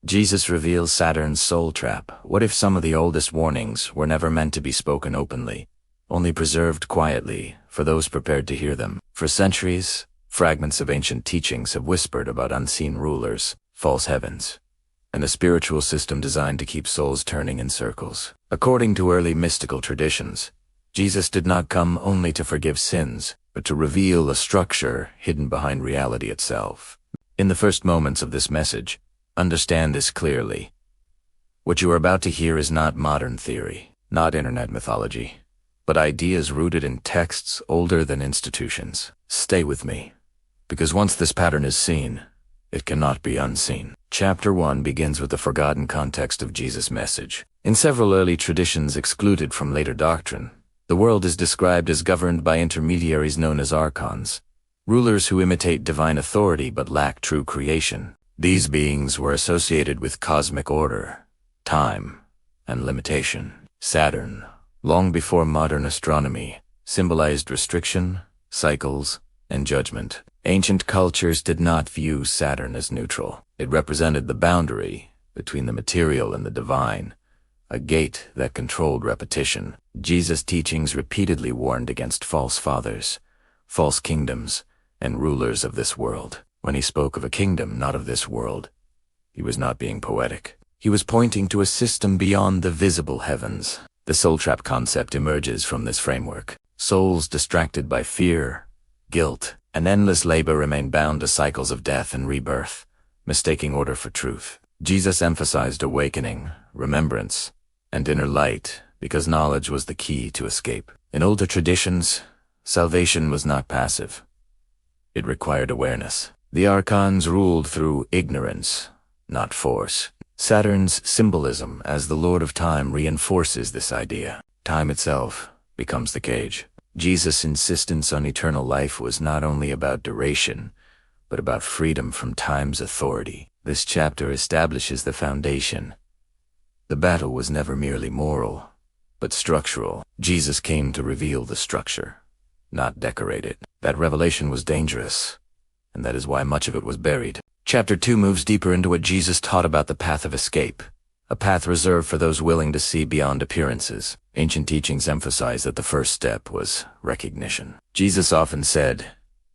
Jesus reveals Saturn's soul trap. What if some of the oldest warnings were never meant to be spoken openly, only preserved quietly for those prepared to hear them? For centuries, fragments of ancient teachings have whispered about unseen rulers, false heavens, and a spiritual system designed to keep souls turning in circles. According to early mystical traditions, Jesus did not come only to forgive sins, but to reveal a structure hidden behind reality itself. In the first moments of this message, understand this clearly. What you are about to hear is not modern theory, not internet mythology, but ideas rooted in texts older than institutions. Stay with me, because once this pattern is seen, it cannot be unseen. Chapter 1 begins with the forgotten context of Jesus' message. In several early traditions excluded from later doctrine, the world is described as governed by intermediaries known as Archons, rulers who imitate divine authority but lack true creation. These beings were associated with cosmic order, time, and limitation. Saturn, long before modern astronomy, symbolized restriction, cycles, and judgment. Ancient cultures did not view Saturn as neutral. It represented the boundary between the material and the divine, a gate that controlled repetition. Jesus' teachings repeatedly warned against false fathers, false kingdoms, and rulers of this world. When he spoke of a kingdom not of this world, he was not being poetic. He was pointing to a system beyond the visible heavens. The soul trap concept emerges from this framework. Souls distracted by fear, guilt, and endless labor remain bound to cycles of death and rebirth, mistaking order for truth. Jesus emphasized awakening, remembrance, and inner light because knowledge was the key to escape. In older traditions, salvation was not passive. It required awareness. The Archons ruled through ignorance, not force. Saturn's symbolism as the Lord of Time reinforces this idea. Time itself becomes the cage. Jesus' insistence on eternal life was not only about duration, but about freedom from time's authority. This chapter establishes the foundation. The battle was never merely moral, but structural. Jesus came to reveal the structure, not decorate it. That revelation was dangerous, and that is why much of it was buried. Chapter 2 moves deeper into what Jesus taught about the path of escape, a path reserved for those willing to see beyond appearances. Ancient teachings emphasize that the first step was recognition. Jesus often said,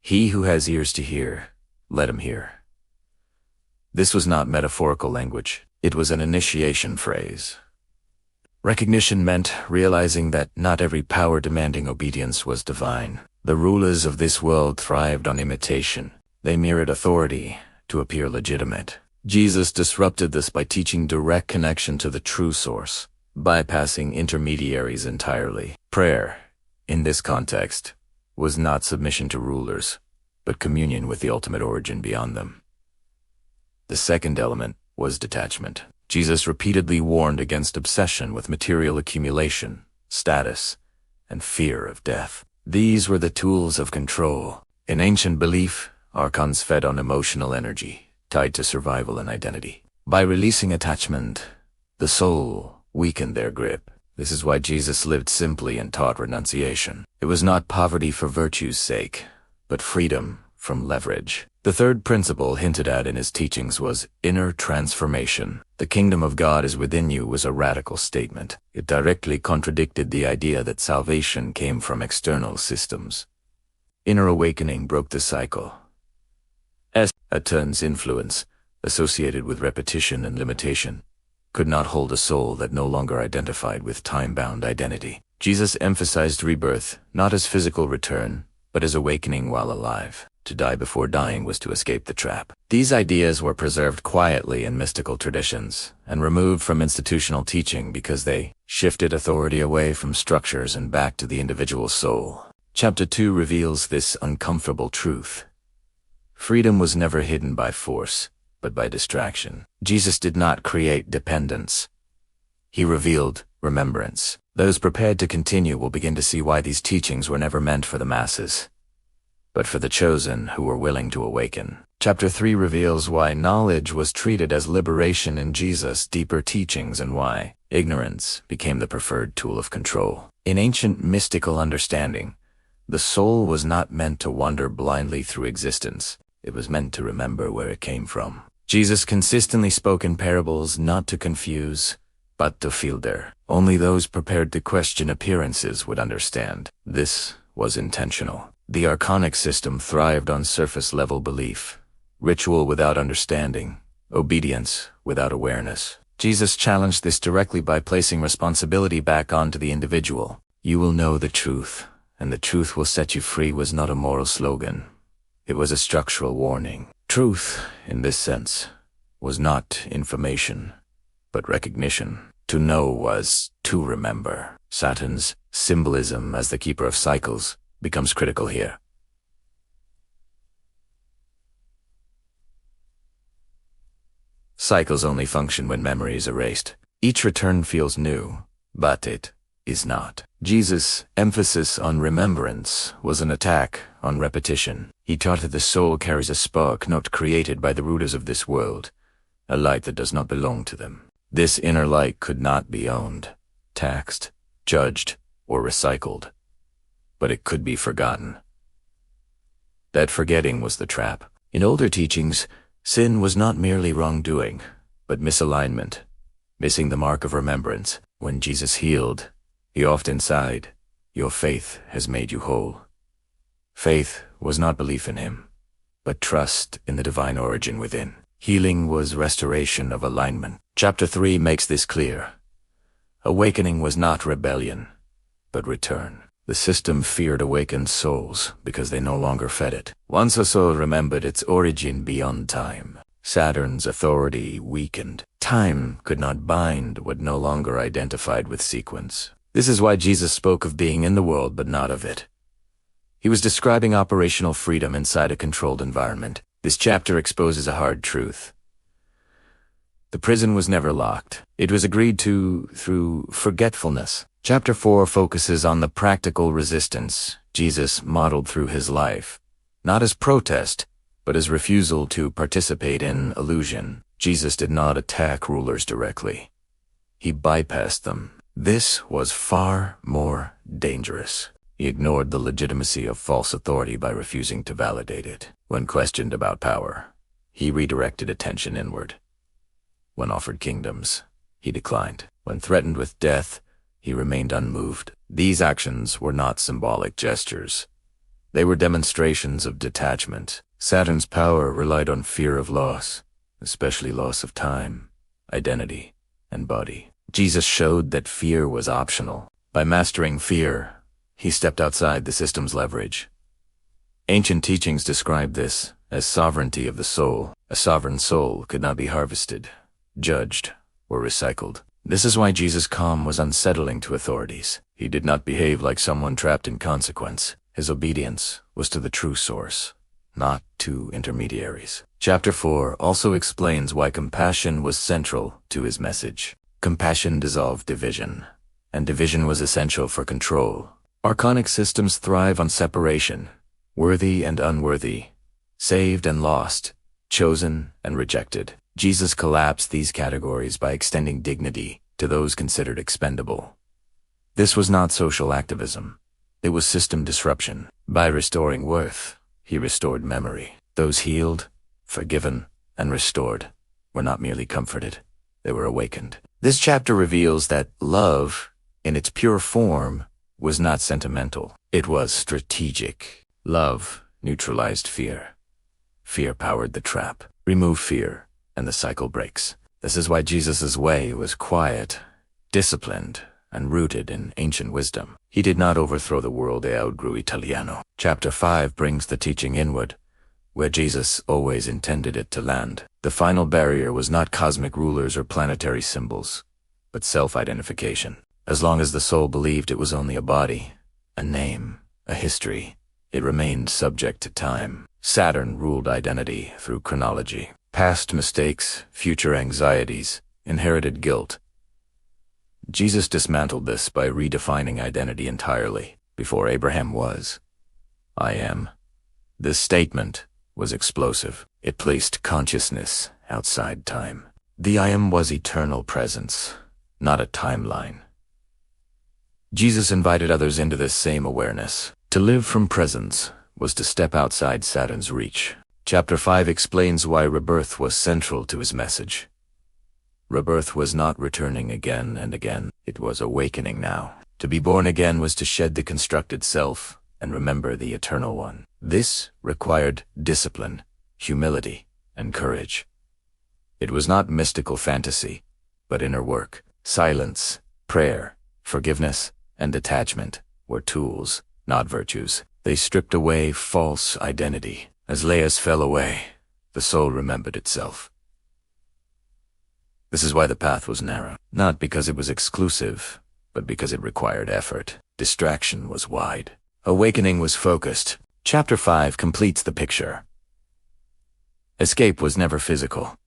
"He who has ears to hear, let him hear." This was not metaphorical language. It was an initiation phrase. Recognition meant realizing that not every power-demanding obedience was divine. The rulers of this world thrived on imitation. They mirrored authority to appear legitimate. Jesus disrupted this by teaching direct connection to the true source, bypassing intermediaries entirely. Prayer, in this context, was not submission to rulers, but communion with the ultimate origin beyond them. The second element was detachment. Jesus repeatedly warned against obsession with material accumulation, status, and fear of death. These were the tools of control. In ancient belief, Archons fed on emotional energy, tied to survival and identity. By releasing attachment, the soul weakened their grip. This is why Jesus lived simply and taught renunciation. It was not poverty for virtue's sake, but freedom from leverage. The third principle hinted at in his teachings was inner transformation. The kingdom of God is within you was a radical statement. It directly contradicted the idea that salvation came from external systems. Inner awakening broke the cycle. Saturn's influence, associated with repetition and limitation, could not hold a soul that no longer identified with time-bound identity. Jesus emphasized rebirth, not as physical return, but as awakening while alive. To die before dying was to escape the trap. These ideas were preserved quietly in mystical traditions and removed from institutional teaching because they shifted authority away from structures and back to the individual soul. Chapter 2 reveals this uncomfortable truth. Freedom was never hidden by force, but by distraction. Jesus did not create dependence. He revealed remembrance. Those prepared to continue will begin to see why these teachings were never meant for the masses, but for the chosen who were willing to awaken. Chapter 3 reveals why knowledge was treated as liberation in Jesus' deeper teachings and why ignorance became the preferred tool of control. In ancient mystical understanding, the soul was not meant to wander blindly through existence. It was meant to remember where it came from. Jesus consistently spoke in parables not to confuse, but to filter. Only those prepared to question appearances would understand. This was intentional. The archonic system thrived on surface-level belief, ritual without understanding, obedience without awareness. Jesus challenged this directly by placing responsibility back onto the individual. You will know the truth, and the truth will set you free was not a moral slogan. It was a structural warning. Truth, in this sense, was not information, but recognition. To know was to remember. Saturn's symbolism as the keeper of cycles becomes critical here. Cycles only function when memory is erased. Each return feels new, but it is not. Jesus' emphasis on remembrance was an attack on repetition. He taught that the soul carries a spark not created by the rulers of this world, a light that does not belong to them. This inner light could not be owned, taxed, judged, or recycled, but it could be forgotten. That forgetting was the trap. In older teachings, sin was not merely wrongdoing, but misalignment, missing the mark of remembrance. When Jesus healed, he often sighed, "Your faith has made you whole." Faith was not belief in him, but trust in the divine origin within. Healing was restoration of alignment. Chapter 3 makes this clear. Awakening was not rebellion, but return. The system feared awakened souls because they no longer fed it. Once a soul remembered its origin beyond time, Saturn's authority weakened. Time could not bind what no longer identified with sequence. This is why Jesus spoke of being in the world but not of it. He was describing operational freedom inside a controlled environment. This chapter exposes a hard truth. The prison was never locked. It was agreed to through forgetfulness. Chapter 4 focuses on the practical resistance Jesus modeled through his life, not as protest, but as refusal to participate in illusion. Jesus did not attack rulers directly. He bypassed them. This was far more dangerous. He ignored the legitimacy of false authority by refusing to validate it. When questioned about power, he redirected attention inward. When offered kingdoms, he declined. When threatened with death, he remained unmoved. These actions were not symbolic gestures. They were demonstrations of detachment. Saturn's power relied on fear of loss, especially loss of time, identity, and body. Jesus showed that fear was optional. By mastering fear, he stepped outside the system's leverage. Ancient teachings describe this as sovereignty of the soul. A sovereign soul could not be harvested, judged, or recycled. This is why Jesus' calm was unsettling to authorities. He did not behave like someone trapped in consequence. His obedience was to the true source, not to intermediaries. Chapter 4 also explains why compassion was central to his message. Compassion dissolved division, and division was essential for control. Archonic systems thrive on separation, worthy and unworthy, saved and lost, chosen and rejected. Jesus collapsed these categories by extending dignity to those considered expendable. This was not social activism. It was system disruption. By restoring worth, he restored memory. Those healed, forgiven, and restored were not merely comforted. They were awakened. This chapter reveals that love, in its pure form, was not sentimental. It was strategic. Love neutralized fear. Fear powered the trap. Remove fear, and the cycle breaks. This is why Jesus' way was quiet, disciplined, and rooted in ancient wisdom. He did not overthrow the world e outgrew Italiano. Chapter 5 brings the teaching inward, where Jesus always intended it to land. The final barrier was not cosmic rulers or planetary symbols, but self-identification. As long as the soul believed it was only a body, a name, a history, it remained subject to time. Saturn ruled identity through chronology. Past mistakes, future anxieties, inherited guilt. Jesus dismantled this by redefining identity entirely. Before Abraham was, I am. This statement was explosive. It placed consciousness outside time. The I am was eternal presence, not a timeline. Jesus invited others into this same awareness. To live from presence was to step outside Saturn's reach. Chapter 5 explains why rebirth was central to his message. Rebirth was not returning again and again. It was awakening now. To be born again was to shed the constructed self and remember the eternal one. This required discipline, humility, and courage. It was not mystical fantasy, but inner work. Silence, prayer, forgiveness, and detachment were tools, not virtues. They stripped away false identity. As layers fell away, the soul remembered itself. This is why the path was narrow, not because it was exclusive, but because it required effort. Distraction was wide. Awakening was focused. Chapter 5 completes the picture. Escape was never physical.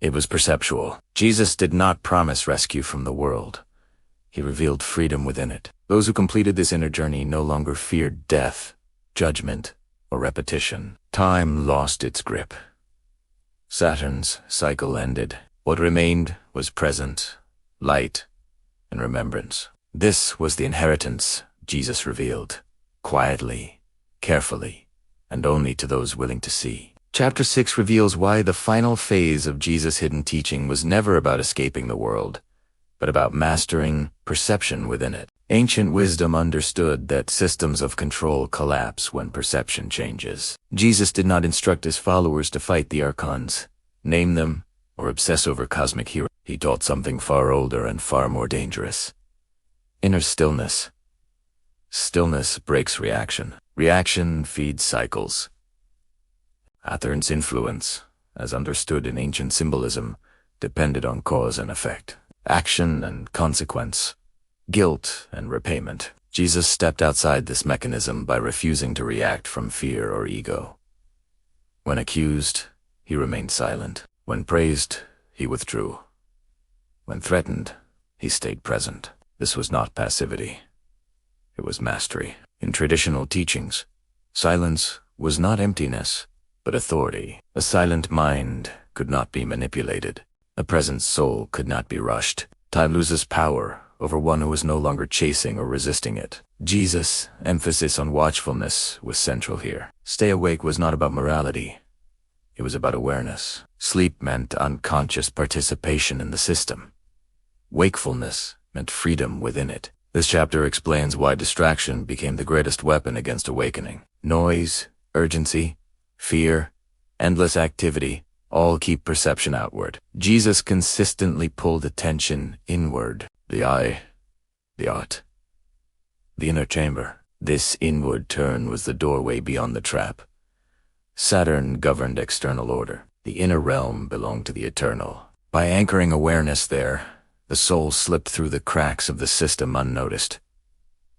It was perceptual. Jesus did not promise rescue from the world. He revealed freedom within it. Those who completed this inner journey no longer feared death, judgment, or repetition. Time lost its grip. Saturn's cycle ended. What remained was present, light, and remembrance. This was the inheritance Jesus revealed, quietly, carefully, and only to those willing to see. Chapter 6 reveals why the final phase of Jesus' hidden teaching was never about escaping the world, but about mastering perception within it. Ancient wisdom understood that systems of control collapse when perception changes. Jesus did not instruct his followers to fight the Archons, name them, or obsess over cosmic heroes. He taught something far older and far more dangerous. Inner stillness. Stillness breaks reaction. Reaction feeds cycles. Saturn's influence, as understood in ancient symbolism, depended on cause and effect, action and consequence, guilt and repayment. Jesus stepped outside this mechanism by refusing to react from fear or ego. When accused, he remained silent. When praised, he withdrew. When threatened, he stayed present. This was not passivity. It was mastery. In traditional teachings, silence was not emptiness, but authority. A silent mind could not be manipulated. A present soul could not be rushed. Time loses power over one who is no longer chasing or resisting it. Jesus' emphasis on watchfulness was central here. Stay awake was not about morality. It was about awareness. Sleep meant unconscious participation in the system. Wakefulness meant freedom within it. This chapter explains why distraction became the greatest weapon against awakening. Noise, urgency, fear, endless activity, all keep perception outward. Jesus consistently pulled attention inward. The eye, the art, the inner chamber. This inward turn was the doorway beyond the trap. Saturn governed external order. The inner realm belonged to the eternal. By anchoring awareness there, the soul slipped through the cracks of the system unnoticed.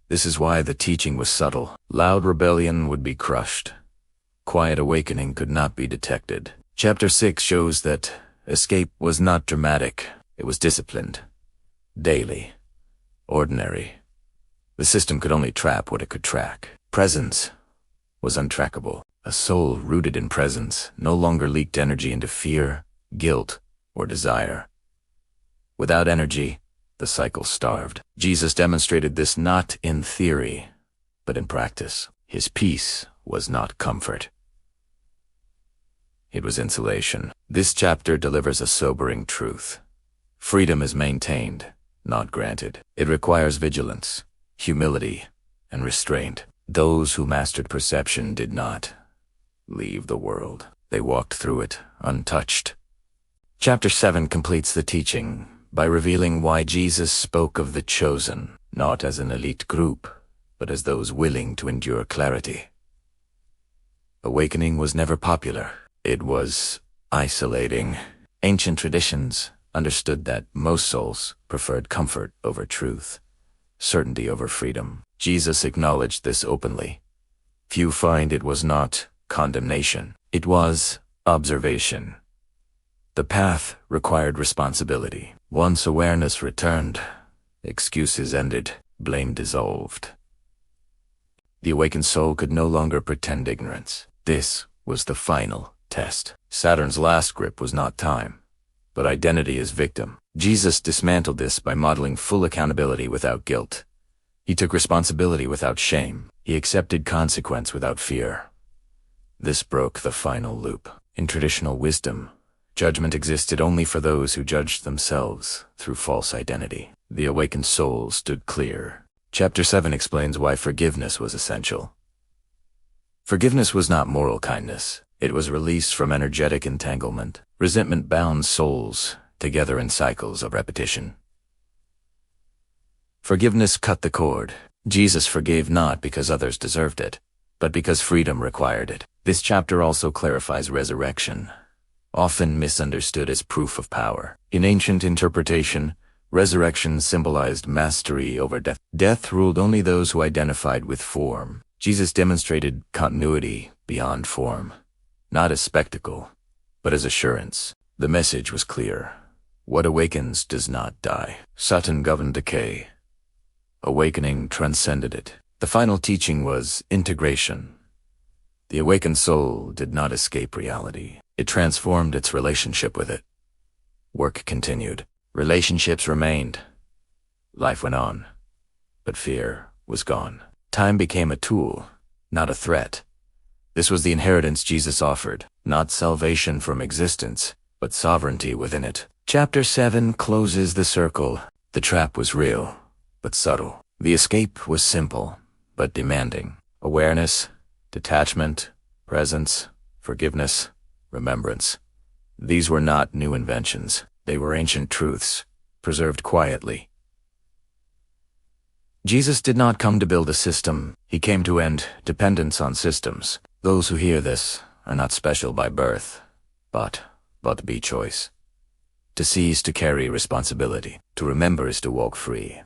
This is why the teaching was subtle. Loud rebellion would be crushed. Quiet awakening could not be detected. Chapter 6 shows that escape was not dramatic. It was disciplined. Daily. Ordinary. The system could only trap what it could track. Presence was untrackable. A soul rooted in presence no longer leaked energy into fear, guilt, or desire. Without energy, the cycle starved. Jesus demonstrated this not in theory, but in practice. His peace was not comfort. It was insulation. This chapter delivers a sobering truth. Freedom is maintained, not granted. It requires vigilance, humility, and restraint. Those who mastered perception did not leave the world. They walked through it untouched. Chapter 7 completes the teaching by revealing why Jesus spoke of the chosen, not as an elite group, but as those willing to endure clarity. Awakening was never popular. It was isolating. Ancient traditions understood that most souls preferred comfort over truth, certainty over freedom. Jesus acknowledged this openly. Few find it was not condemnation. It was observation. The path required responsibility. Once awareness returned, excuses ended, blame dissolved. The awakened soul could no longer pretend ignorance. This was the final test. Saturn's last grip was not time, but identity as victim. Jesus dismantled this by modeling full accountability without guilt. He took responsibility without shame. He accepted consequence without fear. This broke the final loop. In traditional wisdom, judgment existed only for those who judged themselves through false identity. The awakened soul stood clear. Chapter 7 explains why forgiveness was essential. Forgiveness was not moral kindness. It was release from energetic entanglement. Resentment bound souls together in cycles of repetition. Forgiveness cut the cord. Jesus forgave not because others deserved it, but because freedom required it. This chapter also clarifies resurrection, often misunderstood as proof of power. In ancient interpretation, resurrection symbolized mastery over death. Death ruled only those who identified with form. Jesus demonstrated continuity beyond form, not as spectacle, but as assurance. The message was clear. What awakens does not die. Saturn governed decay. Awakening transcended it. The final teaching was integration. The awakened soul did not escape reality. It transformed its relationship with it. Work continued. Relationships remained. Life went on. But fear was gone. Time became a tool, not a threat. This was the inheritance Jesus offered, not salvation from existence, but sovereignty within it. Chapter 7 closes the circle. The trap was real, but subtle. The escape was simple, but demanding. Awareness, detachment, presence, forgiveness, remembrance. These were not new inventions. They were ancient truths, preserved quietly. Jesus did not come to build a system. He came to end dependence on systems. Those who hear this are not special by birth, but by choice. To see is to carry responsibility. To remember is to walk free.